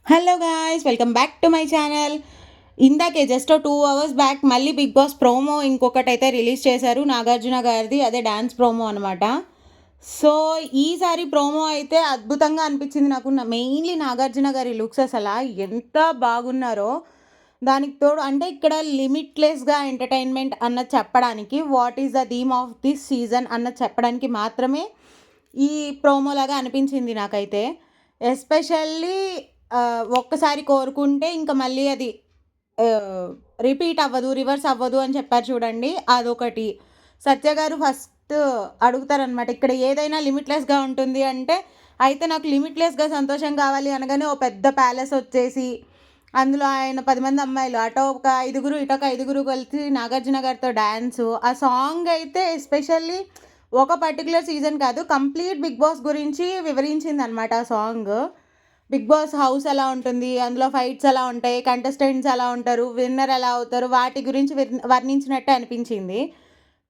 Hello guys, welcome back to my channel. ఇందాకే just 2 hours back మళ్ళీ big boss promo ఇంకొకటైతే release చేశారు నాగార్జున గారిది. అదే డాన్స్ ప్రోమో అనమాట. సో ఈసారి ప్రోమో అయితే అద్భుతంగా అనిపించింది నాకు. మెయిన్లీ నాగార్జున గారి లుక్స్ అసలు ఎంత బాగున్నారో. దానికి తోడు అంటే ఇక్కడ లిమిట్లెస్గా ఎంటర్టైన్మెంట్ అన్నది చెప్పడానికి, what is the theme of this season అన్నది చెప్పడానికి మాత్రమే ఈ ప్రోమో లాగా అనిపించింది నాకైతే. ఎస్పెషల్లీ ఒక్కసారి కోరుకుంటే ఇంక మళ్ళీ అది రిపీట్ అవ్వదు, రివర్స్ అవ్వదు అని చెప్పారు చూడండి, అదొకటి. సత్య గారు ఫస్ట్ అడుగుతారనమాట, ఇక్కడ ఏదైనా లిమిట్లెస్గా ఉంటుంది అంటే, అయితే నాకు లిమిట్లెస్గా సంతోషం కావాలి అనగానే ఓ పెద్ద ప్యాలెస్ వచ్చేసి అందులో ఆయన 10 మంది అమ్మాయిలు, అటో ఒక 5గురు ఇటొక 5గురు కలిసి నాగార్జున గారితో డ్యాన్సు. ఆ సాంగ్ అయితే ఎస్పెషల్లీ ఒక పర్టికులర్ సీజన్ కాదు, కంప్లీట్ బిగ్ బాస్ గురించి వివరించింది అనమాట ఆ సాంగ్. బిగ్ బాస్ హౌస్ ఎలా ఉంటుంది, అందులో ఫైట్స్ ఎలా ఉంటాయి, కంటెస్టెంట్స్ ఎలా ఉంటారు, విన్నర్ ఎలా అవుతారు, వాటి గురించి వర్ణించినట్టే అనిపించింది.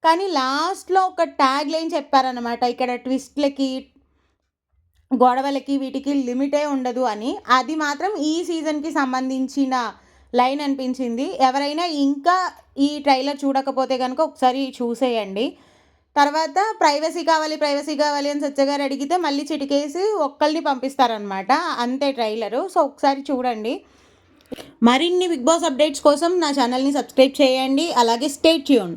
కానీ లాస్ట్లో ఒక ట్యాగ్ లైన్ చెప్పారనమాట, ఇక్కడ ట్విస్ట్లకి, గొడవలకి, వీటికి లిమిటే ఉండదు అని. అది మాత్రం ఈ సీజన్కి సంబంధించిన లైన్ అనిపించింది. ఎవరైనా ఇంకా ఈ ట్రైలర్ చూడకపోతే కనుక ఒకసారి చూసేయండి. తర్వాత ప్రైవసీ కావాలి అని సత్య గారు అడిగితే మళ్ళీ చిటికేసి ఒక్కళ్ళని పంపిస్తారనమాట. అంతే ట్రైలరు. సో ఒకసారి చూడండి. మరిన్ని బిగ్ బాస్ అప్డేట్స్ కోసం నా ఛానల్ని సబ్స్క్రైబ్ చేయండి. అలాగే స్టే ట్యూన్.